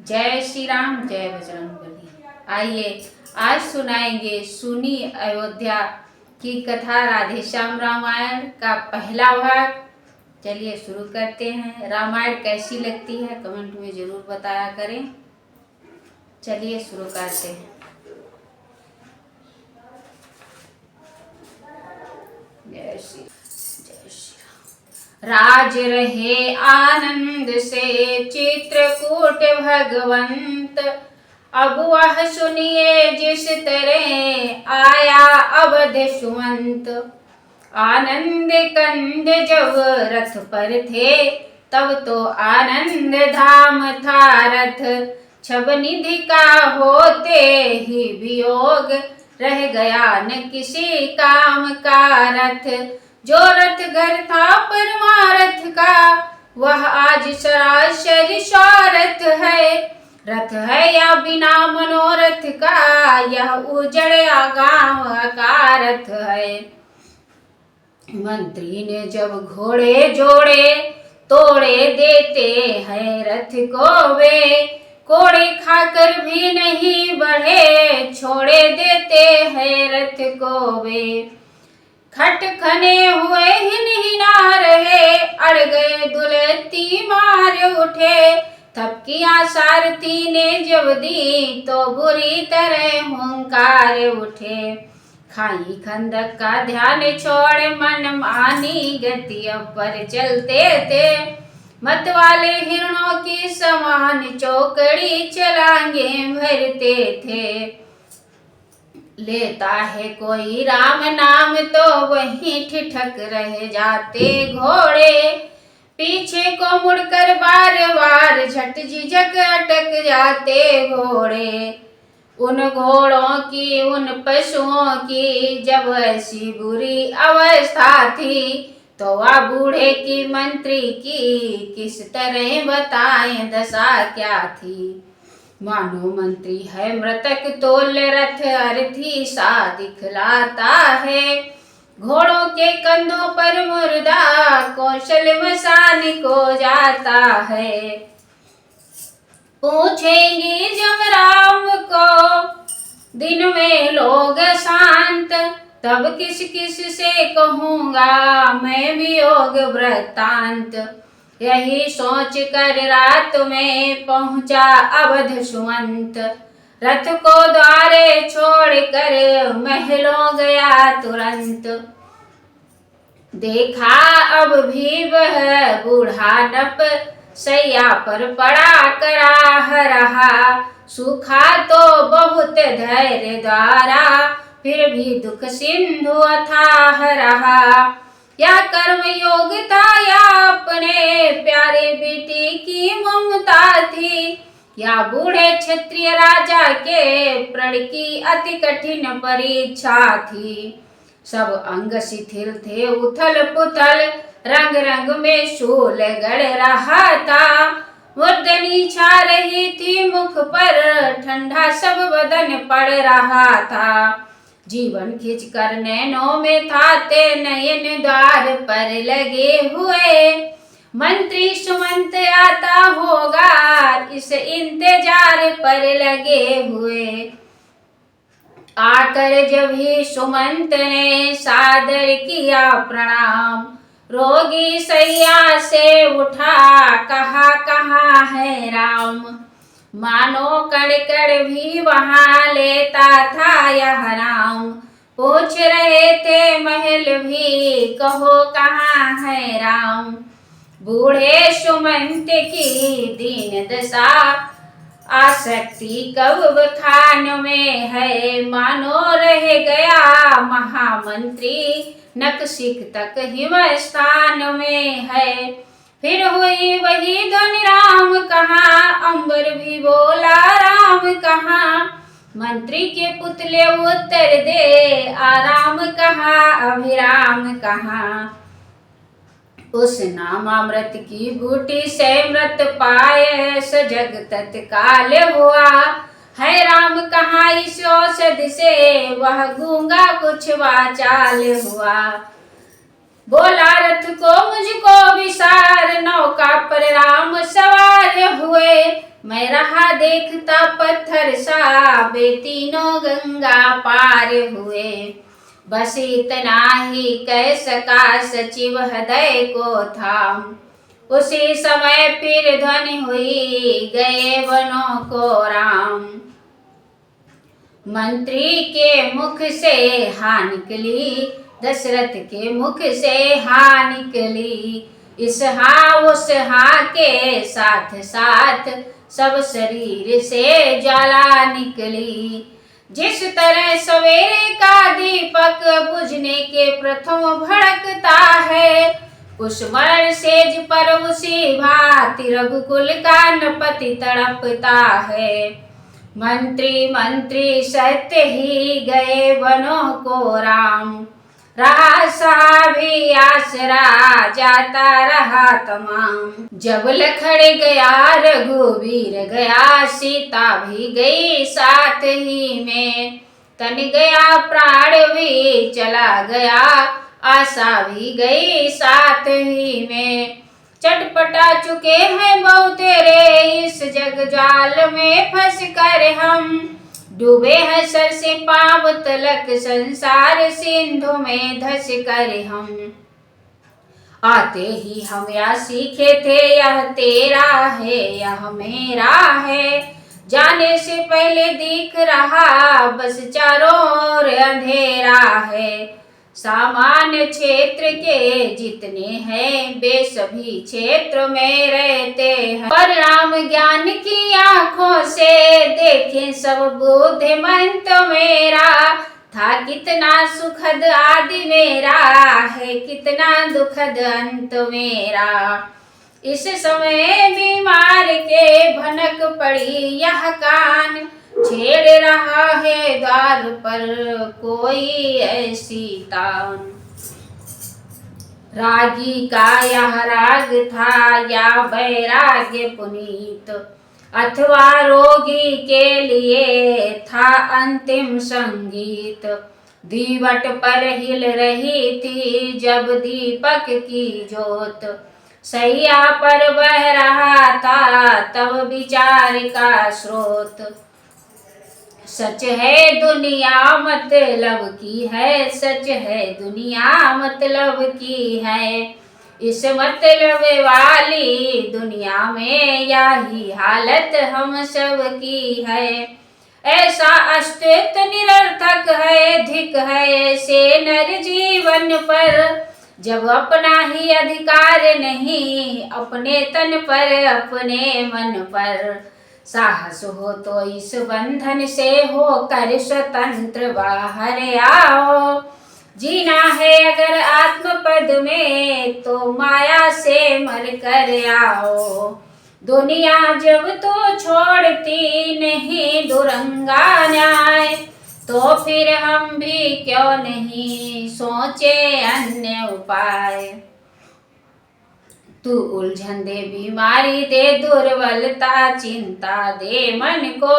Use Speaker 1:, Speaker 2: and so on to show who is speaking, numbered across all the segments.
Speaker 1: जय श्री राम, जय बजरंगबली। आइए आज सुनाएंगे सुनी अयोध्या की कथा, राधे श्याम रामायण का पहला भाग। चलिए शुरू करते हैं। रामायण कैसी लगती है कमेंट में जरूर बताया करें। चलिए शुरू करते हैं। जय श्री राज रहे आनंद से चित्रकूट भगवंत। अब वह सुनिए जिस तरह आया अवध सुमंत। आनंद कंद जब रथ पर थे तब तो आनंद धाम था रथ। छब निधि का होते ही वियोग रह गया न किसी काम का रथ। जो रथ घर था परमारथ का वह आज सरासर स्वार्थ है। रथ है या बिना मनोरथ का यह उजड़ा गांव का रथ है। मंत्री ने जब घोड़े जोड़े तोड़े देते हैं रथ को वे। कोड़े खाकर भी नहीं बढ़े छोड़े देते हैं रथ को वे। खट खने हुए ही ना रहे अड़ गए दुलती मार उठे। थपकियां सारथी ने जब दी तो बुरी तरह हुंकार उठे। खाई खंदक का ध्यान छोड़ मन मानी गतियों पर चलते थे। मत वाले हिरणों की समान चौकड़ी छलांगे भरते थे। लेता है कोई राम नाम तो वहीं ठिठक रह जाते घोड़े। पीछे को मुड़कर बार बार झट झिझक अटक जाते घोड़े। उन घोड़ों की उन पशुओं की जब ऐसी बुरी अवस्था थी तो वह बूढ़े की मंत्री की किस तरह बताएं दशा क्या थी। मानो मंत्री है मृतक तोल रथ अर्थी सा दिखलाता है। घोड़ों के कंधों पर मुर्दा कौशल मसान को जाता है। पूछेंगे जब राम को दिन में लोग शांत तब किस किस से कहूँगा मैं वियोग वृत्तांत। यही सोच कर रात में पहुँचा अवध सुमंत। रथ को द्वारे छोड़ कर महलों गया तुरंत। देखा अब भी वह बूढ़ा नप सैया पर पड़ा कराह रहा। सूखा तो बहुत धैर्य द्वारा फिर भी दुख सिंधु अथाह रहा। या कर्म योग्यता या अपने प्यारे बेटी की ममता थी या बूढ़े क्षत्रिय राजा के प्रण की अति कठिन परीक्षा थी। सब अंग शिथिल थे उथल पुथल रंग रंग में शूल गड़ रहा था। मुर्दनी छा रही थी मुख पर ठंडा सब बदन पड़ रहा था। जीवन खिंच कर नैनों में था ते नयन द्वार पर लगे हुए। मंत्री सुमंत आता होगा इस इंतजार पर लगे हुए। आकर जब ही सुमंत ने सादर किया प्रणाम रोगी सैया से उठा कहा कहाँ है राम। मानो कड़ कड़ भी वहाँ लेता था यह राम। पूछ रहे थे महल भी कहो कहाँ है राम। बूढ़े सुमंत की दीन दशा आसक्ति कब खान में है। मानो रह गया महामंत्री नखशिख तक हिमस्थान में है। फिर हुई वही ध्वनि राम कहाँ अंबर भी बोला राम कहाँ। मंत्री के पुतले उत्तर दे आराम कहाँ अभिराम कहाँ। उस नामामृत की बूटी से मृत पाए सजग तत्काल हुआ। है राम कहाँ इस औषध से वह गूंगा कुछ वाचाल हुआ। बोला रथ को मुझको विसार नौका पर राम सवार हुए। मैं रहा देखता पत्थर सा, वे तीनों गंगा पार हुए। बस इतना ही कह सका सचिव हृदय को थाम। उसी समय फिर ध्वनि हुई, गए वनों को राम। मंत्री के मुख से हाँ निकली, दशरथ के मुख से हाँ निकली। इस हाँ उस हाँ के साथ साथ सब शरीर से ज्वाला निकली। जिस तरह सवेरे का दीपक बुझने के प्रथम भड़कता है, उस मरण सेज पर उसी भांति रघुकुल का नपति तड़पता है। मंत्री मंत्री सत्य ही गए वनों को राम। रहा सहा भी आसरा, जाता रहा तमाम। जब लखड़ गया रघुवीर गया, सीता भी गई साथ ही में। तन गया प्राण भी चला गया, आशा भी गई साथ ही में। चटपटा चुके हैं बहुतेरे, इस जग जाल में फंस कर हम। डूबे हैं सर से पांव तलक, संसार सिंधु में धस कर हम। आते ही हम या सीखे थे, यह तेरा है यह मेरा है। जाने से पहले दिख रहा, बस चारों ओर अंधेरा है। सामान्य क्षेत्र के जितने हैं, वे सभी क्षेत्र में रहते हैं। परिणाम ज्ञान की आंखों से देखें सब बुद्धिमंत मेरा। था कितना सुखद आदि मेरा, है कितना दुखद अंत मेरा। इस समय बीमार के भनक पड़ी यह कान, छेड़ रहा है द्वार पर कोई ऐसी तान। रागी का यह राग था या वैराग्य पुनीत, अथवा रोगी के लिए था अंतिम संगीत। दीवट पर हिल रही थी जब दीपक की जोत, सैया पर बह रहा था तब विचार का स्रोत। सच है दुनिया मतलब की है, सच है दुनिया मतलब की है। इस मतलब वाली दुनिया में यही हालत हम सब की है। ऐसा अस्तित्व निरर्थक है, धिक है ऐसे नर जीवन पर। जब अपना ही अधिकार नहीं, अपने तन पर अपने मन पर। साहस हो तो इस बंधन से होकर स्वतंत्र बाहर आओ। जीना है अगर आत्मपद में, तो माया से मर कर आओ। दुनिया जब तो छोड़ती नहीं दुरंगा न्याय, तो फिर हम भी क्यों नहीं सोचे अन्य उपाय। तू उलझन दे बीमारी दे दुर्बलता चिंता दे मन को,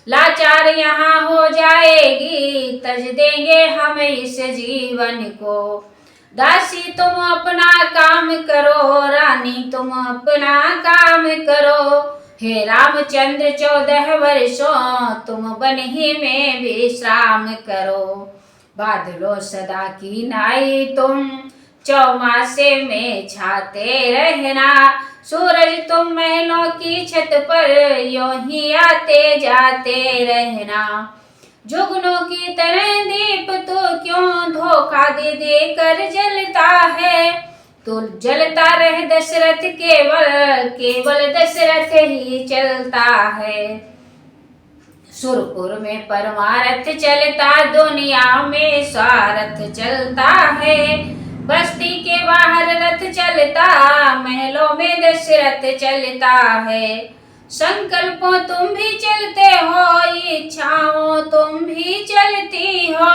Speaker 1: लाचार यहाँ हो जाएगी तज देंगे हम इस जीवन को। दासी तुम अपना काम करो, रानी तुम अपना काम करो। हे रामचंद्र 14 वर्षों तुम वन ही में विश्राम करो। बादलों सदा की नाई तुम चौमासे में छाते रहना। सूरज तुम महलों की छत पर यूं ही आते जाते रहना। जुगनों की तरह दीप तो क्यों धोखा दे दे कर जलता है। तो जलता रह दशरथ केवल, केवल दशरथ ही चलता है। सुरपुर में परमारथ चलता, दुनिया में स्वार्थ चलता है। बस्ती के बाहर रथ चलता, महलों में दशरथ चलता है। संकल्पों तुम भी चलते हो, इच्छाओं तुम भी चलती हो।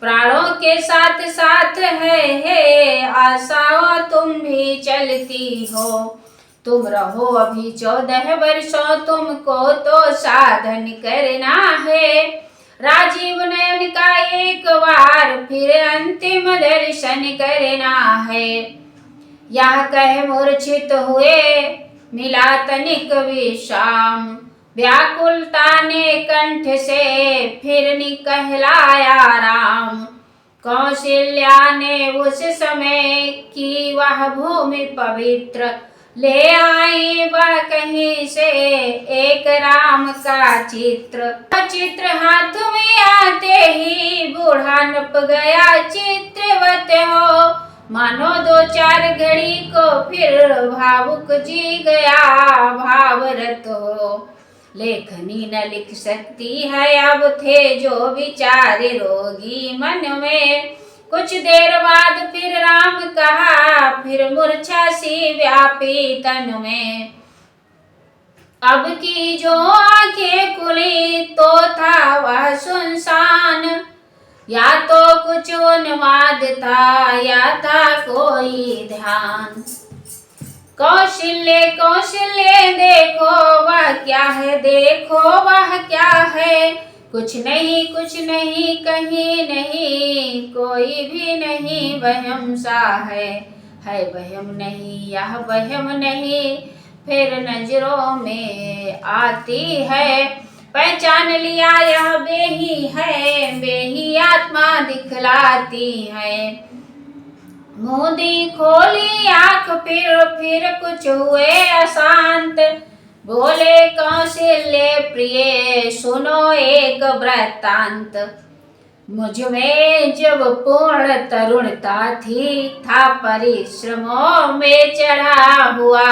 Speaker 1: प्राणों के साथ साथ है आशाओं तुम भी चलती हो। तुम रहो अभी 14 वर्षों, तुमको तो साधन करना है। राजीव नयन का एक बार फिर अंतिम दर्शन करना है। यह कह मूर्छित हुए मिला तनिक विश्राम। व्याकुलता ने कंठ से फिर कहलाया राम। कौशल्या ने उस समय की वह भूमि पवित्र, ले आई वह कहीं से एक राम का चित्र। चित्र हाथ में आते ही बूढ़ा नप गया चित्रवत हो, मानो दो चार घड़ी को फिर भावुक जी गया भावरत हो। लेखनी न लिख सकती है अब थे जो विचार रोगी मन में। कुछ देर बाद फिर राम कहा, फिर मूर्छा सी व्यापी तन में। अब की जो आंखें खुली तो था वह सुनसान, या तो कुछ उन्माद था या था कोई ध्यान। कौशल्य कौशल्य देखो वह क्या है, देखो वह क्या है। कुछ नहीं कहीं नहीं, कोई भी नहीं, वहम सा है वहम नहीं यह वहम नहीं। फिर नजरों में आती है, पहचान लिया यह बेही है, बेही आत्मा दिखलाती है। मोदी खोली आंख फिर कुछ हुए अशांत। बोले कौशल्य प्रिय सुनो एक वृत्तांत। मुझ में जब पूर्ण तरुणता थी, था परिश्रमों में चढ़ा हुआ।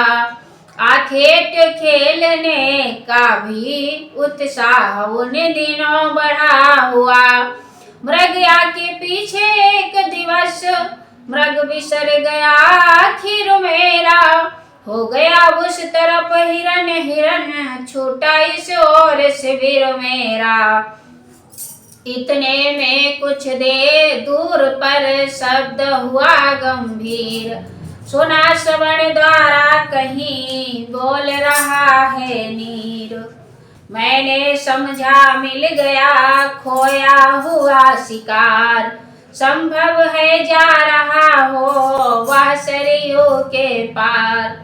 Speaker 1: आखेट खेलने का भी उत्साह उन दिनों बढ़ा हुआ। मृग के पीछे एक दिवस मृग बिसर गया आखिर मेरा। हो गया उस तरफ हिरन हिरन, छूटा इस ओर शिविर मेरा। इतने में कुछ देर दूर पर शब्द हुआ गंभीर, सुना श्रवण द्वारा कहीं बोल रहा है नीर। मैंने समझा मिल गया खोया हुआ शिकार, संभव है जा रहा हो वह सरयू के पार।